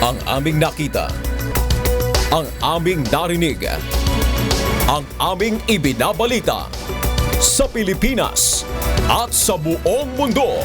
Ang aming nakita, ang aming narinig, ang aming ibinabalita sa Pilipinas at sa buong mundo.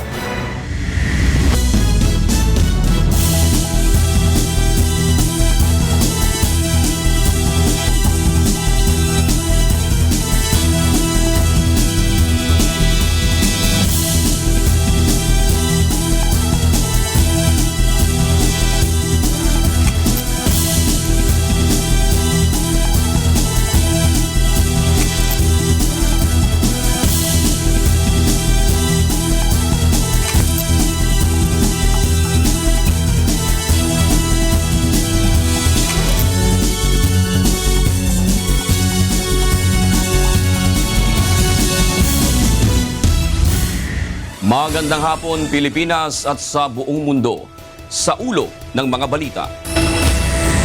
Magandang hapon Pilipinas at sa buong mundo. Sa ulo ng mga balita.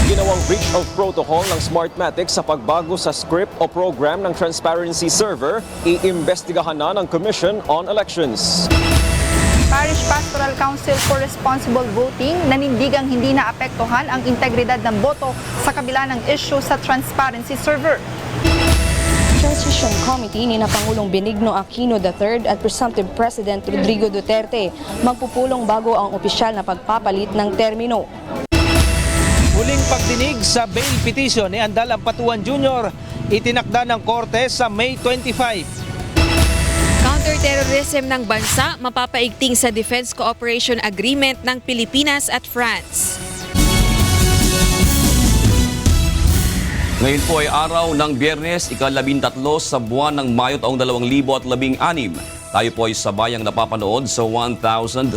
Ginawang breach of protocol ng Smartmatic sa pagbago sa script o program ng transparency server, iimbestigahan na ng Commission on Elections. Parish Pastoral Council for Responsible Voting nanindigang hindi naapektuhan ang integridad ng boto sa kabila ng issue sa transparency server. Transition Committee ni Pangulong Benigno Aquino III at Presumptive President Rodrigo Duterte magpupulong bago ang opisyal na pagpapalit ng termino. Huling pagdinig sa bail petition ni Andal Ampatuan Jr. itinakda ng Korte sa May 25. Counterterrorism ng bansa mapapaigting sa Defense Cooperation Agreement ng Pilipinas at France. Ngayon po ay araw ng Biyernes, ika-13 sa buwan ng Mayo taong 2016. Tayo po ay sabayang napapanood sa 1,360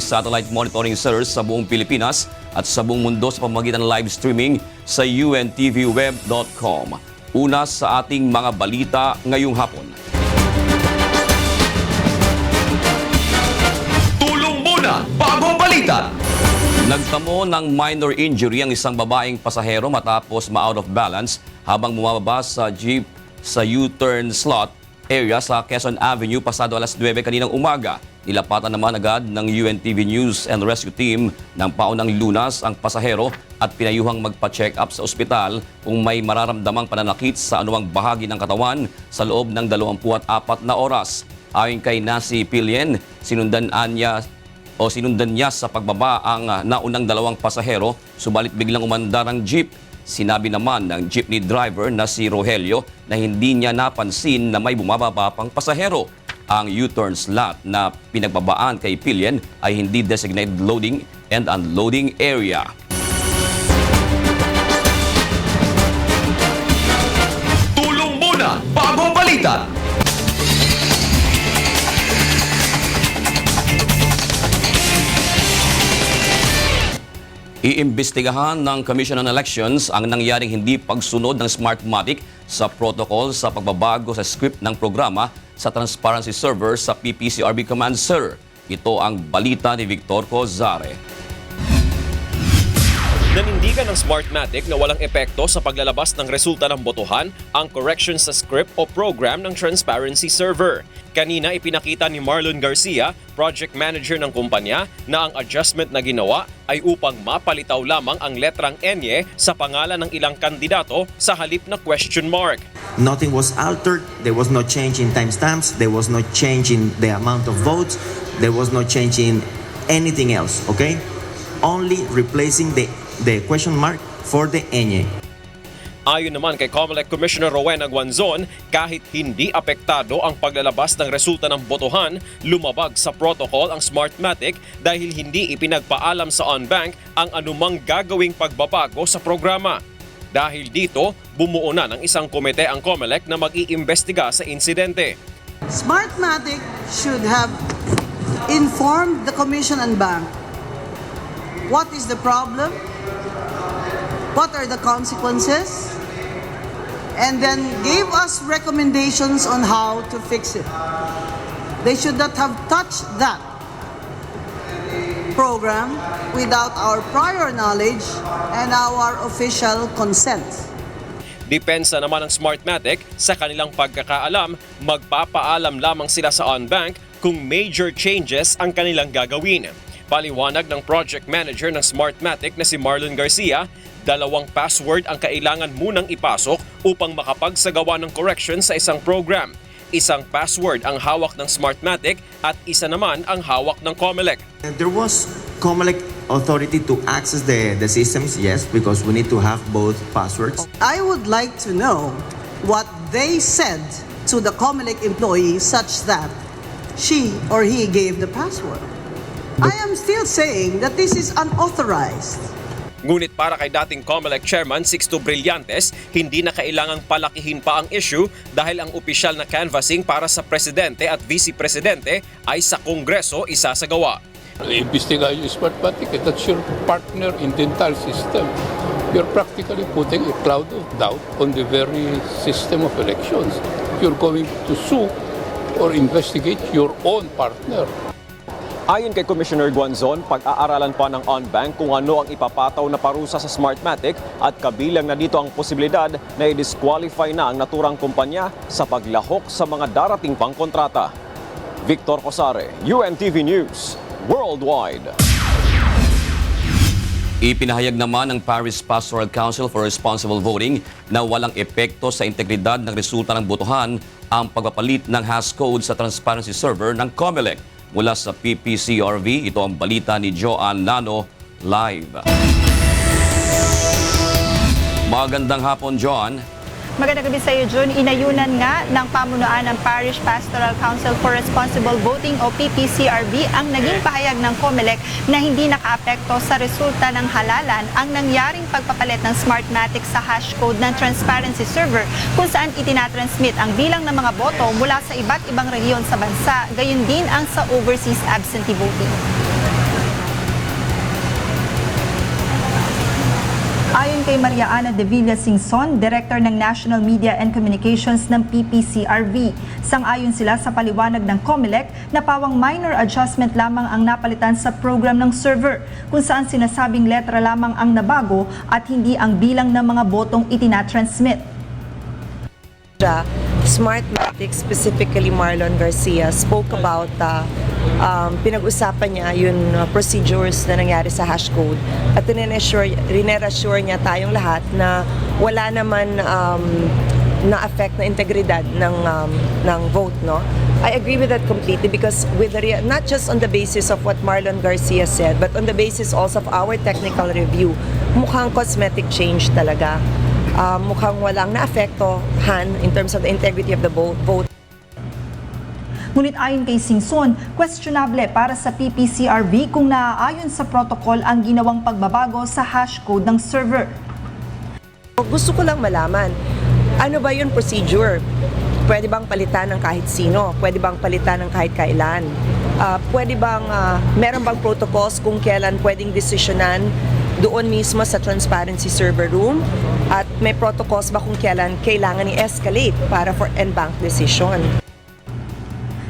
satellite monitoring centers sa buong Pilipinas at sa buong mundo sa pamamagitan ng live streaming sa untvweb.com. Una sa ating mga balita ngayong hapon. Tulong muna bago balita! Nagtamo ng minor injury ang isang babaeng pasahero matapos ma-out of balance habang bumababa sa jeep sa U-turn slot area sa Quezon Avenue pasado alas 9 kaninang umaga. Nilapatan naman agad ng UNTV News and Rescue Team ng paunang Lunas ang pasahero at pinayuhang magpa-check up sa ospital kung may mararamdamang pananakit sa anumang bahagi ng katawan sa loob ng 24 na oras. Ayon kay Nasi Pilien, sinundan niya sa pagbaba ang naunang dalawang pasahero, subalit biglang umandar ang jeep. Sinabi naman ng jeepney driver na si Rogelio na hindi niya napansin na may bumababa pang pasahero. Ang U-turn slot na pinagbabaan kay Pilien ay hindi designated loading and unloading area. Tulong muna bago balita! Iimbestigahan ng Commission on Elections ang nangyaring hindi pagsunod ng Smartmatic sa protocol sa pagbabago sa script ng programa sa transparency server sa PPCRV Command Center. Ito ang balita ni Victor Cozare. Nanindigan ng Smartmatic na walang epekto sa paglalabas ng resulta ng botohan ang correction sa script o program ng transparency server. Kanina ipinakita ni Marlon Garcia, project manager ng kumpanya, na ang adjustment na ginawa ay upang mapalitaw lamang ang letrang N sa pangalan ng ilang kandidato sa halip na question mark. Nothing was altered, there was no change in timestamps, there was no change in the amount of votes, there was no change in anything else, okay? Only replacing the question mark for the N. Ayon naman kay COMELEC Commissioner Rowena Guanzon, kahit hindi apektado ang paglalabas ng resulta ng botohan, lumabag sa protocol ang Smartmatic dahil hindi ipinagpaalam sa on-bank ang anumang gagawing pagbabago sa programa. Dahil dito, bumuo na ng isang komite ang COMELEC na mag-iimbestiga sa insidente. Smartmatic should have informed the Commission and Bank what is the problem, what are the consequences, and then gave us recommendations on how to fix it. They should not have touched that program without our prior knowledge and our official consent. Depensa naman ng Smartmatic, sa kanilang pagkakaalam, magpapaalam lamang sila sa on-bank kung major changes ang kanilang gagawin. Paliwanag ng project manager ng Smartmatic na si Marlon Garcia, 2 password ang kailangan munang ipasok upang makapagsagawa ng correction sa isang program. Isang password ang hawak ng Smartmatic at isa naman ang hawak ng COMELEC. There was COMELEC authority to access the systems, yes, because we need to have both passwords. I would like to know what they said to the COMELEC employee such that she or he gave the password. I am still saying that this is unauthorized. Ngunit para kay dating COMELEC Chairman Sixto Brillantes, hindi na kailangang palakihin pa ang issue dahil ang opisyal na canvassing para sa presidente at vice-presidente ay sa Kongreso isasagawa. Iimbestigahan yung Smartmatic, that's your partner in the entire system. You're practically putting a cloud of doubt on the very system of elections. You're going to sue or investigate your own partner. Ayon kay Commissioner Guanzon, pag-aaralan pa ng on-bank kung ano ang ipapataw na parusa sa Smartmatic at kabilang na dito ang posibilidad na i-disqualify na ang naturang kumpanya sa paglahok sa mga darating pang kontrata. Victor Cosare, UNTV News, Worldwide. Ipinahayag naman ng Paris Pastoral Council for Responsible Voting na walang epekto sa integridad ng resulta ng botohan ang pagpapalit ng hashcode sa transparency server ng COMELEC. Mula sa PPCRV, ito ang balita ni Joanne Nano live. Magandang hapon, John. Magandang gabi sa iyo, June. Inayunan nga ng pamunuan ng Parish Pastoral Council for Responsible Voting o PPCRV ang naging pahayag ng COMELEC na hindi nakaapekto sa resulta ng halalan ang nangyaring pagpapalit ng Smartmatic sa hashcode ng transparency server kung saan itinatransmit ang bilang ng mga boto mula sa iba't ibang rehiyon sa bansa, gayon din ang sa overseas absentee voting. Ayon kay Maria Ana de Villa Singson, Director ng National Media and Communications ng PPCRV, sang-ayon sila sa paliwanag ng COMELEC na pawang minor adjustment lamang ang napalitan sa program ng server, kung saan sinasabing letra lamang ang nabago at hindi ang bilang ng mga botong itinatransmit. Smartmatic, specifically Marlon Garcia, spoke about pinag-usapan niya yung procedures na nangyari sa hashcode at rineassure niya tayong lahat na wala naman na-affect na integridad ng vote, no? I agree with that completely because with not just on the basis of what Marlon Garcia said but on the basis also of our technical review, mukhang cosmetic change talaga. Mukhang walang naapektuhan in terms of the integrity of the vote. Ngunit ayon kay Singson, questionable para sa PPCRV kung naaayon sa protocol ang ginawang pagbabago sa hashcode ng server. Gusto ko lang malaman, ano ba yung procedure? Pwede bang palitan ng kahit sino? Pwede bang palitan ng kahit kailan? Pwede bang, meron bang protocols kung kailan pwedeng desisyonan doon mismo sa transparency server room? At may protocols ba kung kailan kailangan i-escalate para for en banc decision?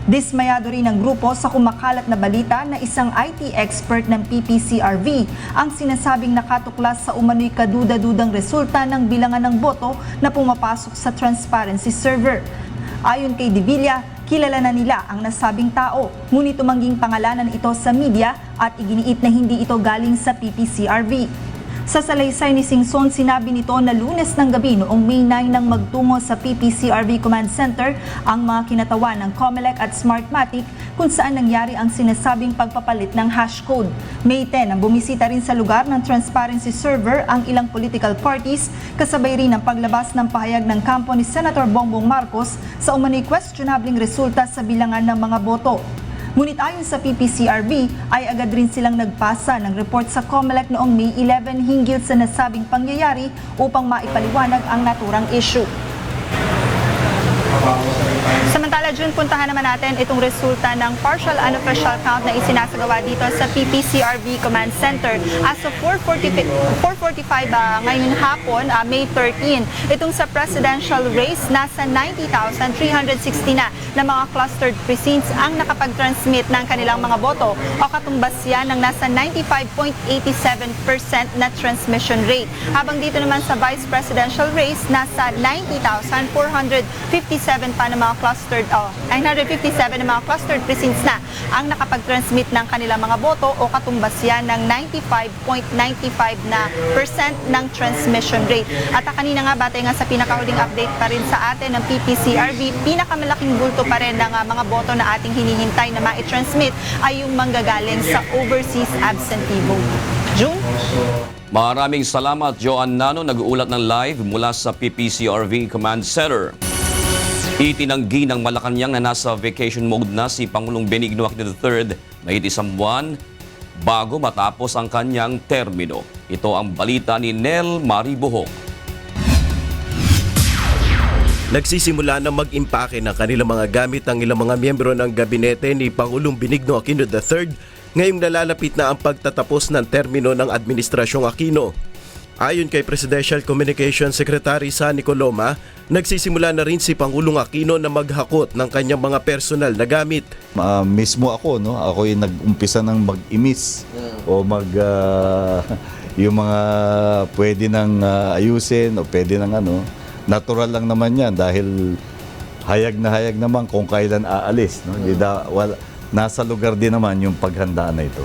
Dismayado rin ang grupo sa kumakalat na balita na isang IT expert ng PPCRV ang sinasabing nakatuklas sa umano'y kaduda-dudang resulta ng bilangan ng boto na pumapasok sa transparency server. Ayon kay De Villa, kilala na nila ang nasabing tao, ngunit tumangging pangalanan ito sa media at iginiit na hindi ito galing sa PPCRV. Sa salaysay ni Singson, sinabi nito na Lunes ng gabi noong May 9 nang magtungo sa PPCRV Command Center ang mga kinatawan ng COMELEC at Smartmatic kung saan nangyari ang sinasabing pagpapalit ng hashcode. May 10 ang bumisita rin sa lugar ng transparency server ang ilang political parties, kasabay rin ang paglabas ng pahayag ng kampo ni Senator Bongbong Marcos sa umano'y questionabling resulta sa bilangan ng mga boto. Ngunit ayon sa PPCRV ay agad rin silang nagpasa ng report sa COMELEC noong May 11 hinggil sa nasabing pangyayari upang maipaliwanag ang naturang issue. Samantala, June, puntahan naman natin itong resulta ng partial unofficial count na isinasagawa dito sa PPCRV Command Center. As of 4:45 ngayon hapon, May 13, itong sa presidential race, nasa 90,360 na mga clustered precincts ang nakapag-transmit ng kanilang mga boto o katumbas yan ng nasa 95.87% na transmission rate. Habang dito naman sa vice presidential race, nasa 90,457 pa na mga clustered 957 na mga clustered precincts na ang nakapag-transmit ng kanilang mga boto o katumbas yan ng 95.95% ng transmission rate. At kanina nga, batay nga sa pinakahuling update pa rin sa atin ng PPCRV, pinakamalaking bulto pa rin ng mga boto na ating hinihintay na ma-transmit ay yung manggagaling sa overseas absentee vote. June? Maraming salamat, Joan Nano, nag-uulat ng live mula sa PPCRV Command Center. Itinanggi ng Malacanang na nasa vacation mode na si Pangulong Benigno Aquino III mahigit isang buwan bago matapos ang kanyang termino. Ito ang balita ni Nel Maribuhok. Nagsisimula na mag-impake ng kanilang mga gamit ang ilang mga miyembro ng gabinete ni Pangulong Benigno Aquino III ngayong nalalapit na ang pagtatapos ng termino ng Administrasyong Aquino. Ayon kay Presidential Communications Secretary Sunny Coloma, nagsisimula na rin si Pangulong Aquino na maghakot ng kanyang mga personal na gamit. Mismo ako, ako yung nag-umpisa ng mag-imis o yung mga pwede nang ayusin o pwede nang natural lang naman yan dahil hayag naman kung kailan aalis. Nasa lugar din naman yung paghandaan na ito.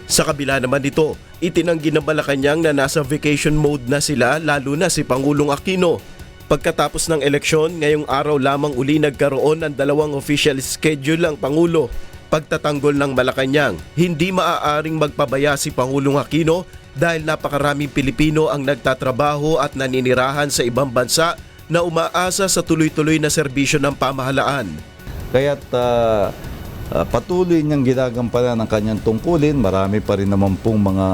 Sa kabila naman nito, itinanggi ng Malacanang na nasa vacation mode na sila lalo na si Pangulong Aquino. Pagkatapos ng eleksyon, ngayong araw lamang uli nagkaroon ng 2 official schedule ang Pangulo. Pagtatanggol ng Malacanang, hindi maaaring magpabaya si Pangulong Aquino dahil napakaraming Pilipino ang nagtatrabaho at naninirahan sa ibang bansa na umaasa sa tuloy-tuloy na serbisyo ng pamahalaan. Kaya't patuloy niyang ginagampanan ang kanyang tungkulin. Marami pa rin naman pong mga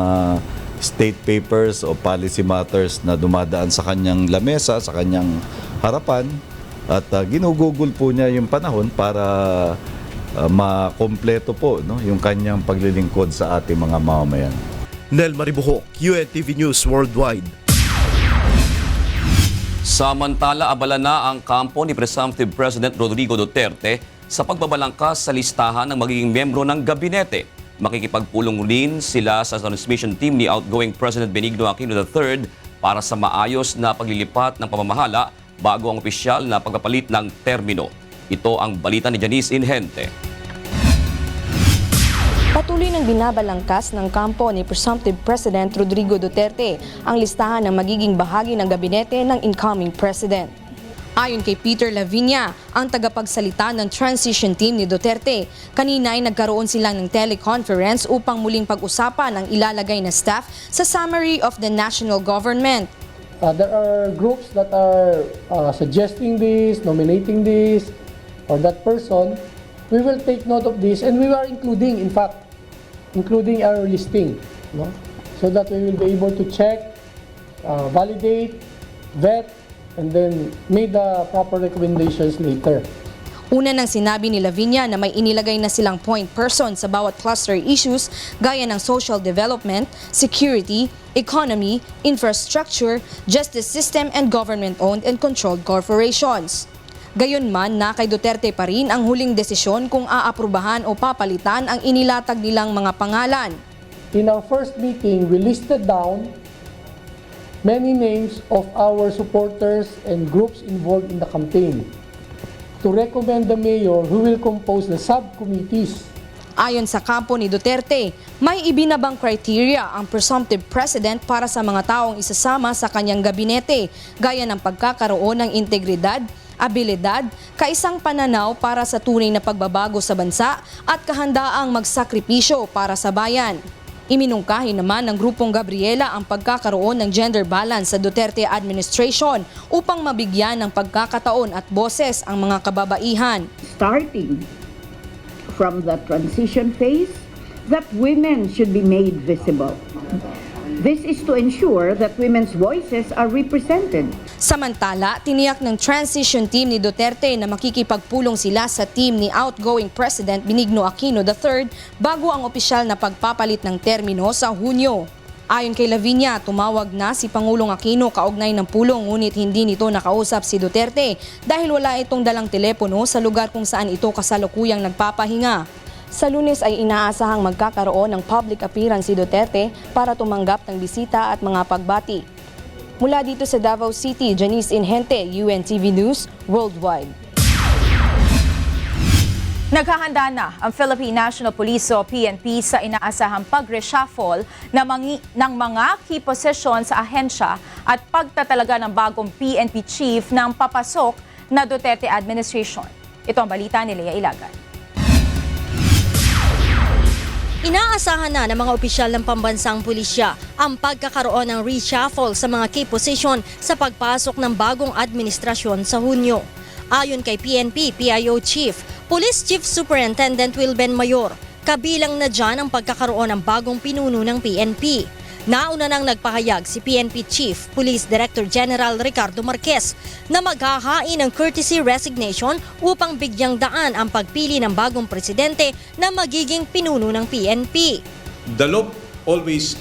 state papers o policy matters na dumadaan sa kanyang lamesa, sa kanyang harapan. At ginugugol po niya yung panahon para makompleto po yung kanyang paglilingkod sa ating mga mamamayan. Nel Maribuhok, UNTV News Worldwide. Samantala, abala na ang kampo ni Presumptive President Rodrigo Duterte sa pagbabalangkas sa listahan ng magiging miyembro ng gabinete. Makikipagpulong rin sila sa transmission team ni outgoing President Benigno Aquino III para sa maayos na paglilipat ng pamamahala bago ang opisyal na pagpapalit ng termino. Ito ang balita ni Janice Inhente. Patuloy ng binabalangkas ng kampo ni Presumptive President Rodrigo Duterte ang listahan ng magiging bahagi ng gabinete ng incoming President. Ayon kay Peter Lavinia, ang tagapagsalita ng transition team ni Duterte, kanina ay nagkaroon sila ng teleconference upang muling pag-usapan ang ilalagay na staff sa summary of the national government. There are groups that are suggesting this, nominating this, or that person. We will take note of this and we are including our listing, so that we will be able to check, validate, vet, and then made the proper recommendations later. Una nang sinabi ni Lavinia na may inilagay na silang point person sa bawat cluster issues gaya ng social development, security, economy, infrastructure, justice system, and government-owned and controlled corporations. Gayunman na kay Duterte pa rin ang huling desisyon kung aaprubahan o papalitan ang inilatag nilang mga pangalan. In our first meeting, we listed down many names of our supporters and groups involved in the campaign to recommend the mayor who will compose the subcommittees. Ayon sa kampo ni Duterte, may ibinabang criteria ang presumptive president para sa mga taong isasama sa kanyang gabinete, gaya ng pagkakaroon ng integridad, abilidad, kaisang pananaw para sa tunay na pagbabago sa bansa at kahandaang magsakripisyo para sa bayan. Iminungkahi naman ng Grupong Gabriela ang pagkakaroon ng gender balance sa Duterte administration upang mabigyan ng pagkakataon at boses ang mga kababaihan. Starting from the transition phase, that women should be made visible. This is to ensure that women's voices are represented. Samantala, tiniyak ng transition team ni Duterte na makikipagpulong sila sa team ni outgoing President Benigno Aquino III bago ang opisyal na pagpapalit ng termino sa Hunyo. Ayon kay Lavinia, tumawag na si Pangulong Aquino kaugnay ng pulong ngunit hindi nito nakausap si Duterte dahil wala itong dalang telepono sa lugar kung saan ito kasalukuyang nagpapahinga. Sa Lunes ay inaasahang magkakaroon ng public appearance si Duterte para tumanggap ng bisita at mga pagbati. Mula dito sa Davao City, Janice Inhente, UNTV News Worldwide. Naghahanda na ang Philippine National Police o PNP sa inaasahang pag-reshuffle ng mga key positions sa ahensya at pagtatalaga ng bagong PNP chief ng papasok na Duterte administration. Ito ang balita ni Lea Ilagan. Inaasahan na ng mga opisyal ng pambansang pulisya ang pagkakaroon ng reshuffle sa mga key position sa pagpasok ng bagong administrasyon sa Hunyo. Ayon kay PNP PIO Chief, Police Chief Superintendent Wilben Mayor, kabilang na dyan ang pagkakaroon ng bagong pinuno ng PNP. Nauna nang nagpahayag si PNP Chief Police Director General Ricardo Marquez na maghahain ng courtesy resignation upang bigyang daan ang pagpili ng bagong presidente na magiging pinuno ng PNP. The law always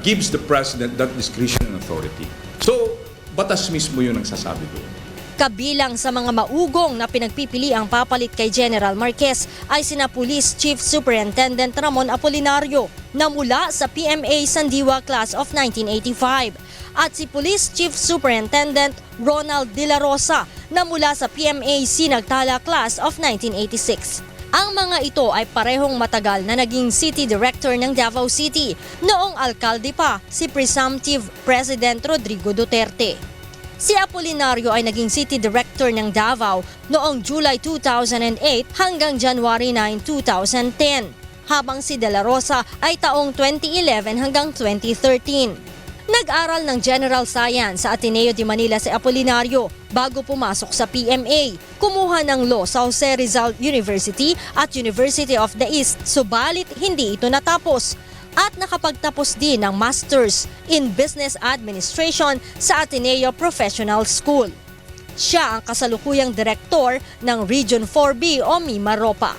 gives the president that discretion and authority. So, batas mismo yun ang sasabi doon. Kabilang sa mga maugong na pinagpipili ang papalit kay General Marquez ay sina Police Chief Superintendent Ramon Apolinario na mula sa PMA Sandiwa Class of 1985 at si Police Chief Superintendent Ronald De La Rosa na mula sa PMA Sinagtala Class of 1986. Ang mga ito ay parehong matagal na naging City Director ng Davao City noong alkalde pa si Presumptive President Rodrigo Duterte. Si Apolinario ay naging City Director ng Davao noong July 2008 hanggang January 9, 2010, habang si De La Rosa ay taong 2011 hanggang 2013. Nag-aral ng General Science sa Ateneo de Manila si Apolinario bago pumasok sa PMA. Kumuha ng law sa Jose Rizal University at University of the East, subalit hindi ito natapos. At nakapagtapos din ng Masters in Business Administration sa Ateneo Professional School. Siya ang kasalukuyang direktor ng Region 4B o Mimaropa.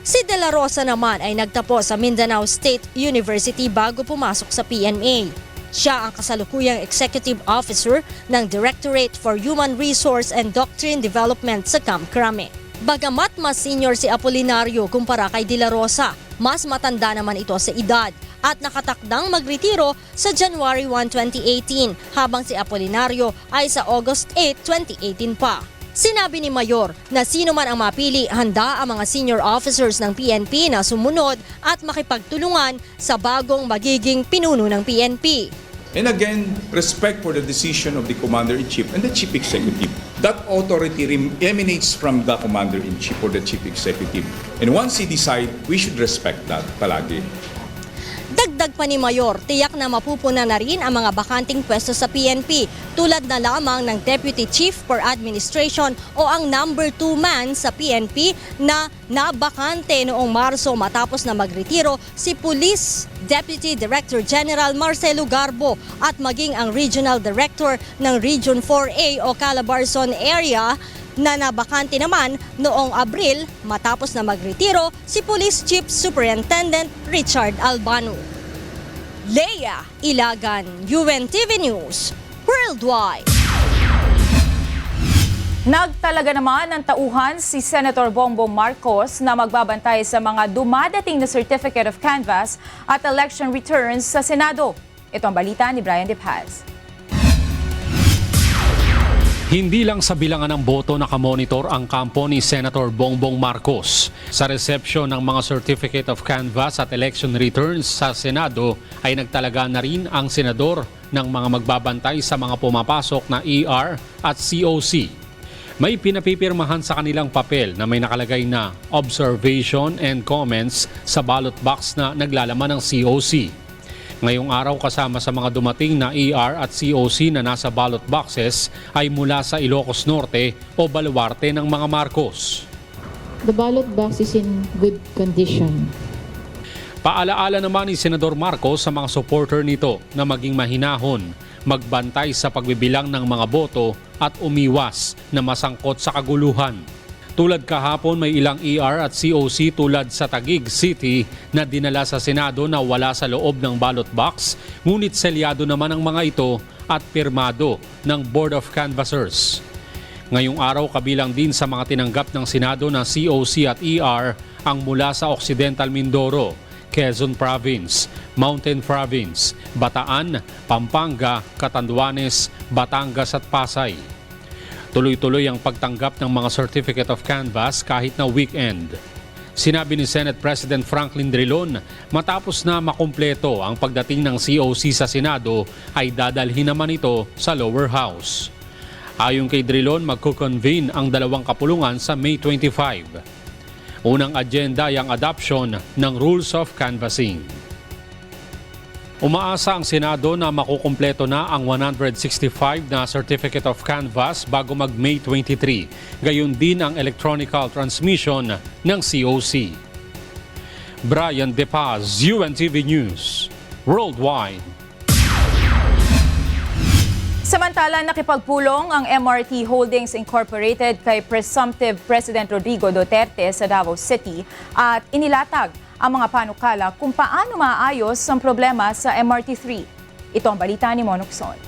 Si De La Rosa naman ay nagtapos sa Mindanao State University bago pumasok sa PNA. Siya ang kasalukuyang Executive Officer ng Directorate for Human Resource and Doctrine Development sa Camp Crame. Bagamat mas senior si Apolinario kumpara kay De La Rosa, mas matanda naman ito sa edad at nakatakdang magretiro sa January 1, 2018 habang si Apolinario ay sa August 8, 2018 pa. Sinabi ni Mayor na sino man ang mapili, handa ang mga senior officers ng PNP na sumunod at makipagtulungan sa bagong magiging pinuno ng PNP. And again, respect for the decision of the Commander-in-Chief and the Chief Executive. That authority emanates from the Commander-in-Chief or the Chief Executive. And once he decide, we should respect that palagi. Dagdag pa ni Mayor, tiyak na mapupuna na rin ang mga bakanting pwesto sa PNP tulad na lamang ng Deputy Chief for Administration o ang number 2 man sa PNP na nabakante noong Marso matapos na magretiro si Police Deputy Director General Marcelo Garbo at maging ang Regional Director ng Region 4A o Calabarzon area na nabakante naman noong Abril matapos na magretiro si Police Chief Superintendent Richard Albano. Lea Ilagan, UNTV News, Worldwide. Nagtalaga naman ng tauhan si Senator Bongbong Marcos na magbabantay sa mga dumadating na Certificate of Canvass at election returns sa Senado. Ito ang balita ni Brian De Paz. Hindi lang sa bilangan ng boto nakamonitor ang kampo ni Senator Bongbong Marcos. Sa reception ng mga Certificate of Canvass at Election Returns sa Senado ay nagtalaga na rin ang senador ng mga magbabantay sa mga pumapasok na ER at COC. May pinapipirmahan sa kanilang papel na may nakalagay na observation and comments sa ballot box na naglalaman ng COC. Ngayong araw kasama sa mga dumating na ER at COC na nasa ballot boxes ay mula sa Ilocos Norte o baluarte ng mga Marcos. The ballot box is in good condition. Paalaala naman ni Senador Marcos sa mga supporter nito na maging mahinahon, magbantay sa pagbibilang ng mga boto at umiwas na masangkot sa kaguluhan. Tulad kahapon, may ilang ER at COC tulad sa Taguig City na dinala sa Senado na wala sa loob ng ballot box, ngunit selyado naman ang mga ito at pirmado ng Board of Canvassers. Ngayong araw, kabilang din sa mga tinanggap ng Senado na COC at ER ang mula sa Occidental Mindoro, Quezon Province, Mountain Province, Bataan, Pampanga, Catanduanes, Batangas at Pasay. Tuloy-tuloy ang pagtanggap ng mga Certificate of Canvass kahit na weekend. Sinabi ni Senate President Franklin Drilon, matapos na makumpleto ang pagdating ng COC sa Senado ay dadalhin naman ito sa lower house. Ayon kay Drilon, magko-convene ang dalawang kapulungan sa May 25. Unang agenda ay ang adoption ng Rules of Canvassing. Umaasa ang Senado na makukumpleto na ang 165 na Certificate of Canvass bago mag-May 23. Gayon din ang electronical transmission ng COC. Brian De Paz, UNTV News, Worldwide. Samantala, nakipagpulong ang MRT Holdings Incorporated kay presumptive President Rodrigo Duterte sa Davao City at inilatag ang mga panukala kung paano maayos ang problema sa MRT3. Ito ang balita ni Monokson.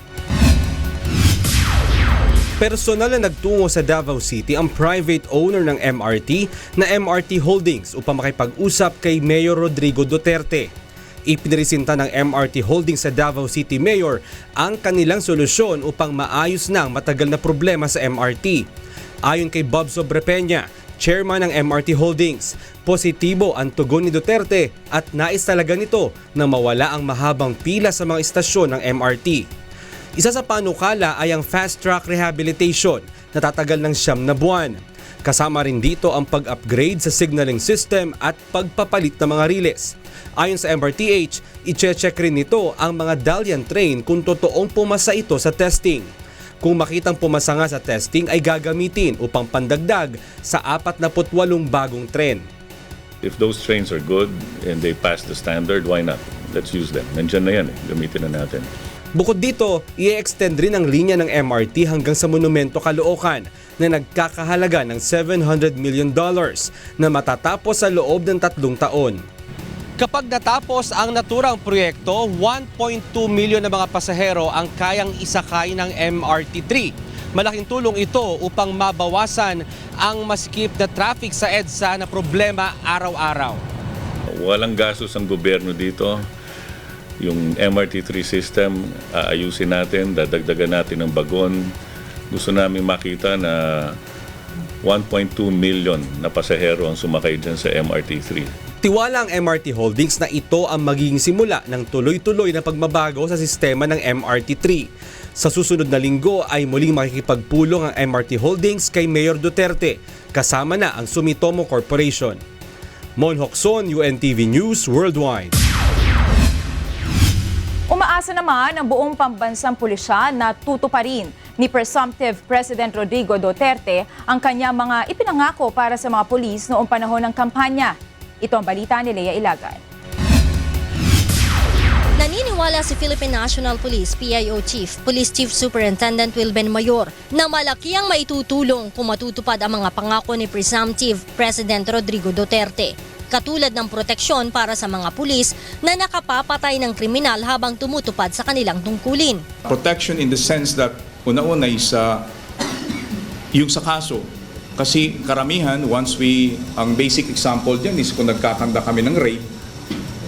Personal na nagtungo sa Davao City ang private owner ng MRT na MRT Holdings upang makipag-usap kay Mayor Rodrigo Duterte. Ipiniresinta ng MRT Holdings sa Davao City Mayor ang kanilang solusyon upang maayos na ang matagal na problema sa MRT. Ayon kay Bob Sobrepeña, chairman ng MRT Holdings, positibo ang tugon ni Duterte at nais talaga nito na mawala ang mahabang pila sa mga istasyon ng MRT. Isa sa panukala ay ang fast-track rehabilitation na tatagal ng 9 na buwan. Kasama rin dito ang pag-upgrade sa signaling system at pagpapalit ng mga riles. Ayon sa MRTH, i-check rin nito ang mga Dalian train kung totoong pumasa ito sa testing. Kung makitang pumasa nga sa testing ay gagamitin upang pandagdag sa 48 bagong tren. If those trains are good and they pass the standard, why not? Let's use them. Nandiyan na yan gamitin na natin. Bukod dito, i-extend rin ang linya ng MRT hanggang sa Monumento Caloocan na nagkakahalaga ng $700 million na matatapos sa loob ng 3 taon. Kapag natapos ang naturang proyekto, 1.2 milyon na mga pasahero ang kayang isakay ng MRT3. Malaking tulong ito upang mabawasan ang masikip na traffic sa EDSA na problema araw-araw. Walang gastos ang gobyerno dito. Yung MRT3 system, aayusin natin, dadagdagan natin ng bagon. Gusto namin makita na 1.2 million na pasahero ang sumakay dyan sa MRT3. Tiwala ang MRT Holdings na ito ang magiging simula ng tuloy-tuloy na pagbabago sa sistema ng MRT3. Sa susunod na linggo ay muling makikipagpulong ang MRT Holdings kay Mayor Duterte, kasama na ang Sumitomo Corporation. Mon Hokson, UNTV News Worldwide. Umaasa naman ang buong pambansang pulisya na tutuparin ni presumptive President Rodrigo Duterte ang kanyang mga ipinangako para sa mga pulis noong panahon ng kampanya. Ito ang balita ni Lea Ilagan. Naniniwala si Philippine National Police PIO Chief, Police Chief Superintendent Wilben Mayor na malaki ang maitutulong kung matutupad ang mga pangako ni presumptive President Rodrigo Duterte. Katulad ng proteksyon para sa mga pulis na nakapapatay ng kriminal habang tumutupad sa kanilang tungkulin. Protection in the sense that una-una is yung sa kaso. Kasi karamihan, ang basic example dyan is kung nagkakanda kami ng rape,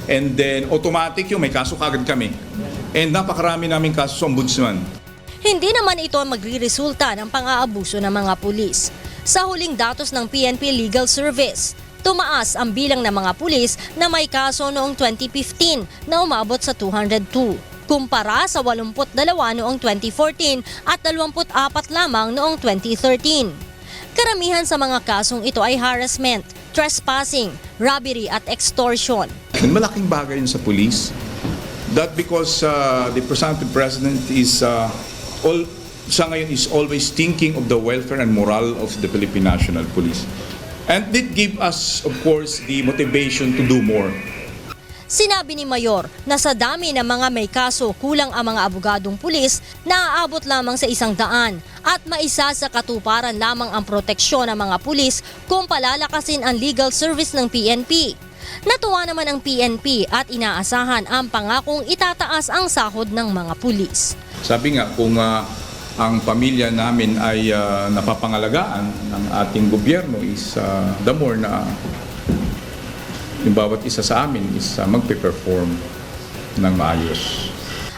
and then automatic yung may kaso kagad kami. And napakarami namin kaso sa ombudsman. Hindi naman ito ang magre-resulta ng pang-aabuso ng mga pulis. Sa huling datos ng PNP Legal Service, tumaas ang bilang ng mga pulis na may kaso noong 2015 na umabot sa 202. Kumpara sa 82 noong 2014 at 24 lamang noong 2013. Karamihan sa mga kasong ito ay harassment, trespassing, robbery at extortion. Malaking bagay yun sa police. That because the presumptive president is sa ngayon is always thinking of the welfare and morale of the Philippine National Police. And it gives us, of course, the motivation to do more. Sinabi ni Mayor na sa dami ng mga may kaso kulang ang mga abogadong pulis na aabot lamang sa 100 at maisa sa katuparan lamang ang proteksyon ng mga pulis kung palalakasin ang legal service ng PNP. Natuwa naman ang PNP at inaasahan ang pangakong itataas ang sahod ng mga pulis. Sabi nga, kung ang pamilya namin ay napapangalagaan ng ating gobyerno is the more na yung bawat isa sa amin is magpe-perform ng maayos.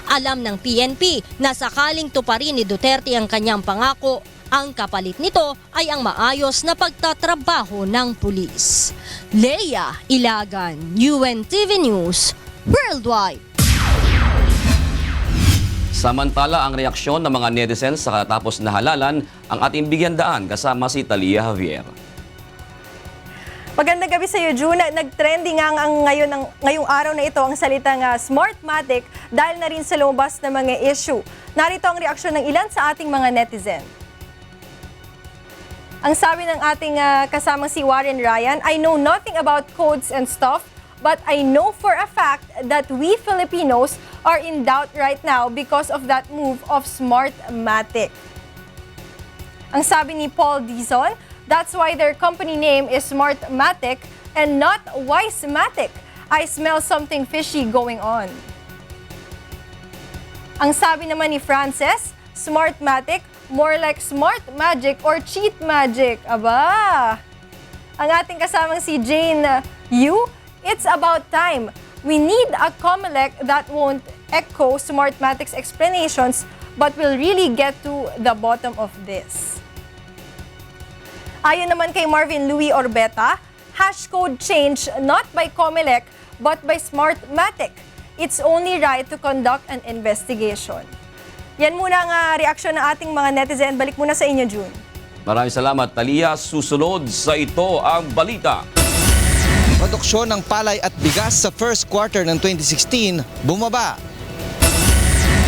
Alam ng PNP na sakaling tuparin ni Duterte ang kanyang pangako, Ang kapalit nito ay ang maayos na pagtatrabaho ng pulis. Leia Ilagan, UNTV News, Worldwide. Samantala, ang reaksyon ng mga netizens sa katapos na halalan ang ating bigyan daan kasama si Talia Javier. Magandang gabi sa iyo, June. Nag-trending ngayong araw na ito ang salitang Smartmatic dahil na rin sa lumabas na mga issue. Narito ang reaksyon ng ilan sa ating mga netizen. Ang sabi ng ating kasamang si Warren Ryan, I know nothing about codes and stuff, but I know for a fact that we Filipinos are in doubt right now because of that move of Smartmatic. Ang sabi ni Paul Dizon, that's why their company name is Smartmatic and not Wisematic. I smell something fishy going on. Ang sabi naman ni Frances, Smartmatic, more like smart magic or cheat magic. Aba! Ang ating kasamang si Jane Yu, it's about time. We need a COMELEC that won't echo Smartmatic's explanations but will really get to the bottom of this. Ayon naman kay Marvin Louis Orbeta, hashcode change not by COMELEC but by Smartmatic. It's only right to conduct an investigation. Yan muna ang reaksyon ng ating mga netizen. Balik muna sa inyo, June. Maraming salamat, Talia. Susunod sa Ito Ang Balita. Produksyon ng palay at bigas sa first quarter ng 2016 bumaba.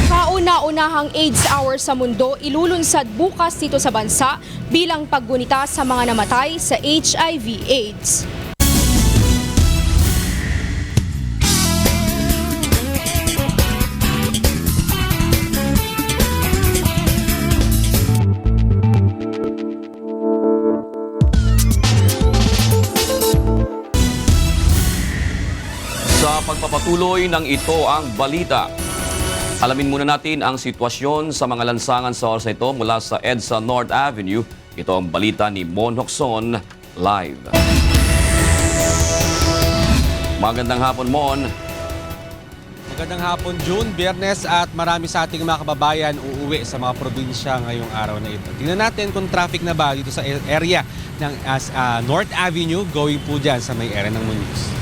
Kauna-unahang AIDS hour sa mundo ilulunsad bukas dito sa bansa bilang paggunita sa mga namatay sa HIV/AIDS. Sa pagpapatuloy ng Ito Ang Balita, alamin muna natin ang sitwasyon sa mga lansangan sa oras na ito mula sa EDSA North Avenue. Ito ang balita ni Mon Hocson live. Magandang hapon, Mon. Magandang hapon, June, Biyernes at marami sa ating mga kababayan uuwi sa mga probinsya ngayong araw na ito. Tingnan natin kung traffic na ba dito sa area ng North Avenue going po dyan sa may area ng Muñoz.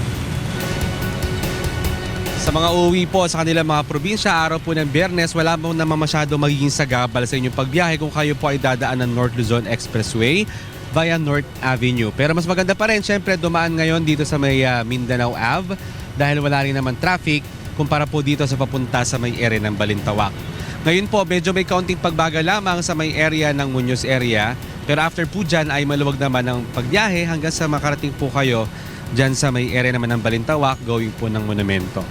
Sa mga uuwi po sa kanilang mga probinsya, araw po ng Biyernes, wala mo naman masyado magiging sagabal sa inyong pagbiyahe kung kayo po ay dadaan ng North Luzon Expressway via North Avenue. Pero mas maganda pa rin, syempre, dumaan ngayon dito sa may Mindanao Ave dahil wala rin naman traffic kumpara po dito sa papunta sa may area ng Balintawak. Ngayon po, medyo may kaunting pagbaga lamang sa may area ng Muñoz area. Pero after po dyan ay maluwag naman ang pagbiyahe hanggang sa makarating po kayo dyan sa may area naman ng Balintawak going po ng Monumento.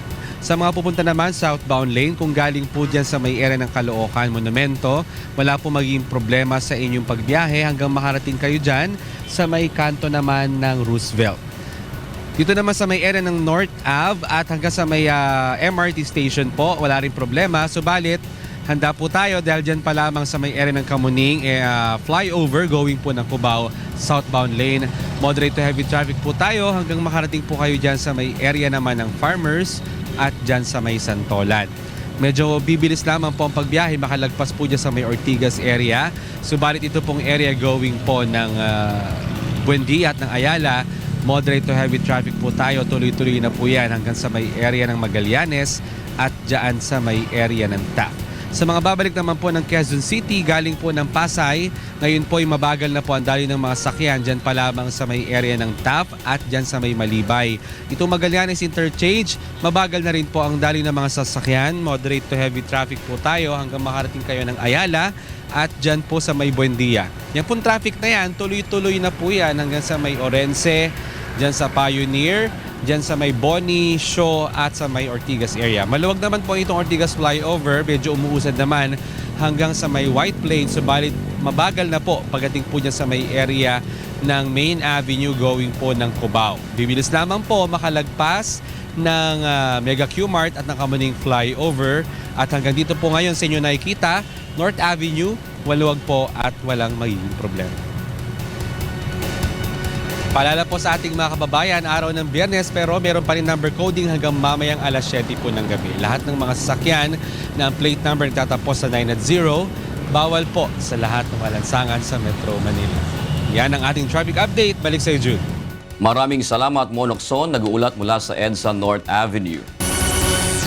Sa mga pupunta naman southbound lane, kung galing po dyan sa may area ng Caloocan, Monumento, wala po magiging problema sa inyong pagbiyahe hanggang makarating kayo dyan sa may kanto naman ng Roosevelt. Dito naman sa may area ng North Ave at hanggang sa may MRT station po, wala rin problema. Subalit, handa po tayo dahil dyan pa lamang sa may area ng Kamuning, flyover going po ng Cubao, southbound lane. Moderate to heavy traffic po tayo hanggang makarating po kayo dyan sa may area naman ng Farmers at dyan sa may Santolan. Medyo bibilis lamang po ang pagbiyahe, makalagpas po dyan sa may Ortigas area. Subalit ito pong area going po ng Buendia at ng Ayala, moderate to heavy traffic po tayo. Tuloy-tuloy na po yan hanggang sa may area ng Magallanes at dyan sa may area ng TAF. Sa mga babalik naman po ng Quezon City, galing po ng Pasay, ngayon po ay mabagal na po ang daloy ng mga sakyan dyan pa lamang sa may area ng TAF at dyan sa may Malibay. Ito Magallanes Interchange, mabagal na rin po ang daloy ng mga sasakyan, moderate to heavy traffic po tayo hanggang makarating kayo ng Ayala at dyan po sa may Buendia. Yan pong traffic na yan, tuloy-tuloy na po yan hanggang sa may Orense, dyan sa Pioneer, dyan sa may Boni, Shaw at sa may Ortigas area. Maluwag naman po itong Ortigas flyover, medyo umuusad naman hanggang sa may White Plains, subalit mabagal na po pagdating po dyan sa may area ng Main Avenue going po ng Cubao. Bibilis lamang po makalagpas ng Mega Q-Mart at ng Kamuning flyover at hanggang dito po ngayon sa inyo nakikita, North Avenue, maluwag po at walang magiging problema. Paalala po sa ating mga kababayan, araw ng Biyernes pero meron pa rin number coding hanggang mamayang alas 7 po ng gabi. Lahat ng mga sasakyan na ang plate number nagtatapos sa 9 at 0, bawal po sa lahat ng malansangan sa Metro Manila. Yan ang ating traffic update. Balik sa Jude. Maraming salamat, Monokson. Nag-uulat mula sa EDSA North Avenue.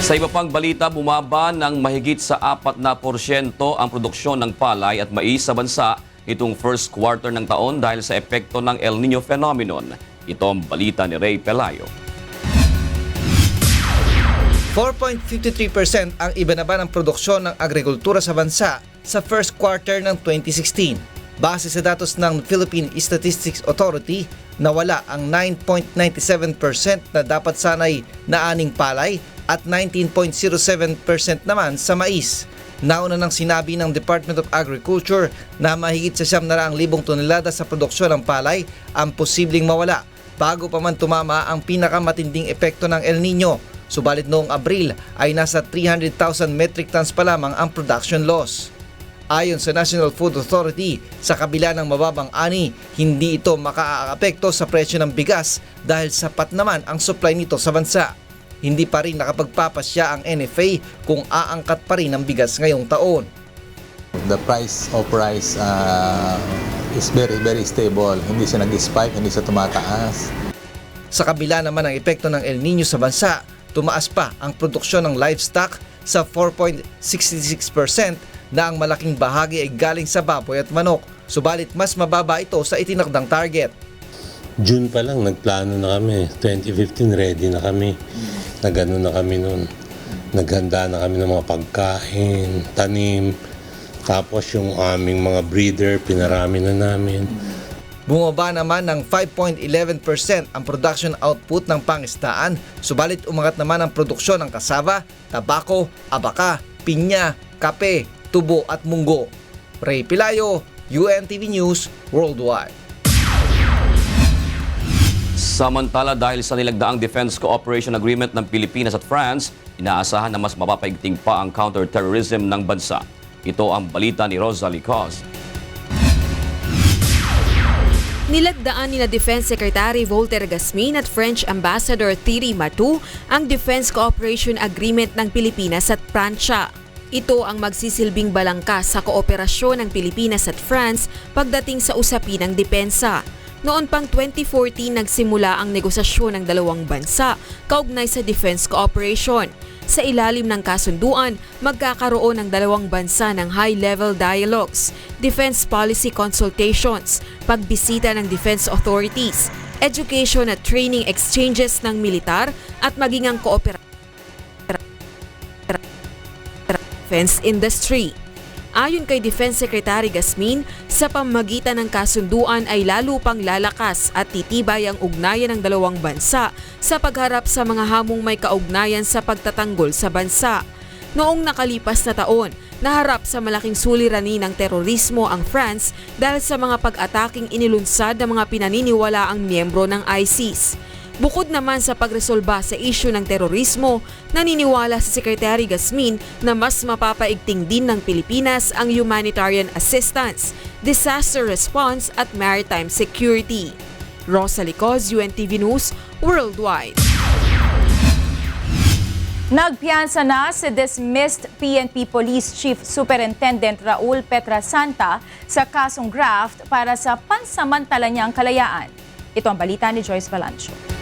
Sa iba pang balita, bumaba ng mahigit sa 4% ang produksyon ng palay at mais sa bansa itong first quarter ng taon dahil sa epekto ng El Nino phenomenon. Ito ang balita ni Ray Pelayo. 4.53% ang ibinaba ng produksyon ng agrikultura sa bansa sa first quarter ng 2016. Base sa datos ng Philippine Statistics Authority, nawala ang 9.97% na dapat sanay na aning palay at 19.07% naman sa mais. Nauna nang sinabi ng Department of Agriculture na mahigit sa 700,000 tonelada sa produksyon ng palay ang posibleng mawala bago pa man tumama ang pinakamatinding epekto ng El Nino. Subalit noong Abril ay nasa 300,000 metric tons pa lamang ang production loss. Ayon sa National Food Authority, sa kabila ng mababang ani, hindi ito makaaapekto sa presyo ng bigas dahil sapat naman ang supply nito sa bansa. Hindi pa rin nakapagpapasya ang NFA kung aangkat pa rin ang bigas ngayong taon. The price of rice is very stable. Hindi siya nag-spike, hindi siya tumataas. Sa kabila naman ng epekto ng El Nino sa bansa, tumaas pa ang produksyon ng livestock sa 4.66% na ang malaking bahagi ay galing sa baboy at manok. Subalit mas mababa ito sa itinakdang target. June pa lang nagplano na kami. 2015 ready na kami. Nagano na kami noon. Naghanda na kami ng mga pagkain, tanim. Tapos yung aming mga breeder, pinarami na namin. Bumaba naman ng 5.11% ang production output ng pangisdaan, subalit umangat naman ang produksyon ng kasaba, tabako, abaka, pinya, kape, tubo at munggo. Ray Pelayo, UNTV News Worldwide. Samantala, dahil sa nilagdaang Defense Cooperation Agreement ng Pilipinas at France, inaasahan na mas mapapaigting pa ang counter-terrorism ng bansa. Ito ang balita ni Rosalie Cos. Nilagdaan ni Defense Secretary Voltaire Gasmin at French Ambassador Thierry Martou ang Defense Cooperation Agreement ng Pilipinas at Pransya. Ito ang magsisilbing balangka sa kooperasyon ng Pilipinas at France pagdating sa usapin ng depensa. Noon pang 2014 nagsimula ang negosasyon ng dalawang bansa kaugnay sa defense cooperation. Sa ilalim ng kasunduan, magkakaroon ng dalawang bansa ng high-level dialogues, defense policy consultations, pagbisita ng defense authorities, education at training exchanges ng militar at maging ang defense industry. Ayon kay Defense Secretary Gasmin, sa pamamagitan ng kasunduan ay lalo pang lalakas at titibay ang ugnayan ng dalawang bansa sa pagharap sa mga hamong may kaugnayan sa pagtatanggol sa bansa. Noong nakalipas na taon, naharap sa malaking suliranin ng terorismo ang France dahil sa mga pag-ataking inilunsad ng mga pinaniniwalaang miyembro ng ISIS. Bukod naman sa pagresolba sa isyu ng terorismo, naniniwala si Secretary Gasmin na mas mapapaigting din ng Pilipinas ang humanitarian assistance, disaster response at maritime security. Rosalie Cos, UNTV News, Worldwide. Nagpiyansa na si dismissed PNP Police Chief Superintendent Raul Petrasanta sa kasong graft para sa pansamantala niyang kalayaan. Ito ang balita ni Joyce Balancho.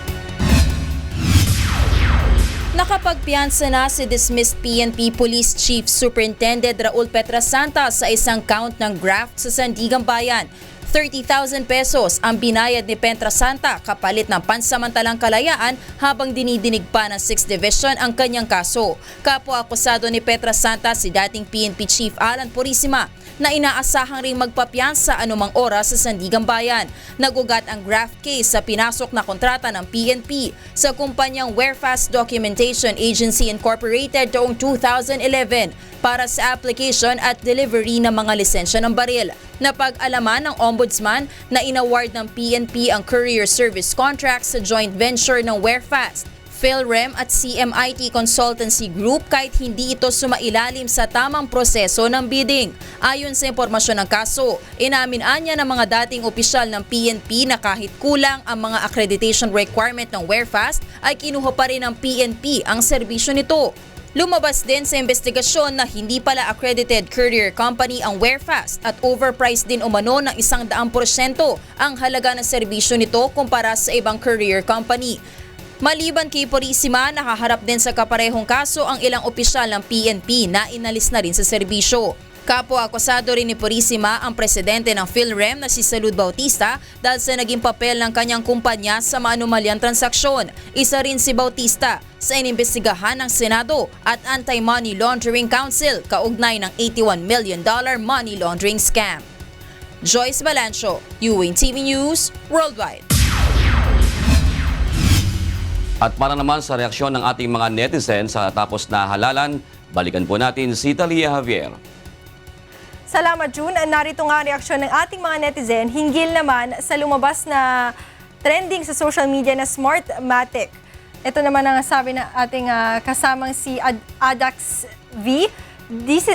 Nakapagpiyansa na si dismissed PNP Police Chief Superintendent Raul Petrasanta sa isang count ng graft sa Sandigan Bayan. 30,000 pesos ang binayad ni Petrasanta kapalit ng pansamantalang kalayaan habang dinidinig pa ng 6th Division ang kanyang kaso. Kapwa-akusado ni Petrasanta si dating PNP Chief Alan Purisima na inaasahang ring magpapiyansa anumang oras sa Sandigan Bayan. Nagugat ang graft case sa pinasok na kontrata ng PNP sa kumpanyang Warefast Documentation Agency Incorporated taong 2011 para sa application at delivery ng mga lisensya ng baril. Napag-alaman ng Ombudsman na inaward ng PNP ang courier service contract sa joint venture ng Warefast, PhilRem at CMIT Consultancy Group kahit hindi ito sumailalim sa tamang proseso ng bidding. Ayon sa impormasyon ng kaso, inamin-anya ng mga dating opisyal ng PNP na kahit kulang ang mga accreditation requirement ng Warefast ay kinuha pa rin ng PNP ang serbisyo nito. Lumabas din sa investigasyon na hindi pala accredited courier company ang Warefast at overpriced din umano ng 100% ang halaga ng serbisyo nito kumpara sa ibang courier company. Maliban kay Purisima, nakaharap din sa kaparehong kaso ang ilang opisyal ng PNP na inalis na rin sa serbisyo. Kapwa-akusado rin ni Purisima ang presidente ng PhilRem na si Salud Bautista dahil sa naging papel ng kanyang kumpanya sa maanumalyang transaksyon. Isa rin si Bautista sa inimbestigahan ng Senado at Anti-Money Laundering Council kaugnay ng $81 million money laundering scam. Joyce Balancio, UNTV News, Worldwide. At para naman sa reaksyon ng ating mga netizens sa tapos na halalan, balikan po natin si Talia Javier. Salamat, June. Narito nga ang reaksyon ng ating mga netizen hinggil naman sa lumabas na trending sa social media na Smartmatic. Ito naman ang sabi ng ating kasamang si Adax V. This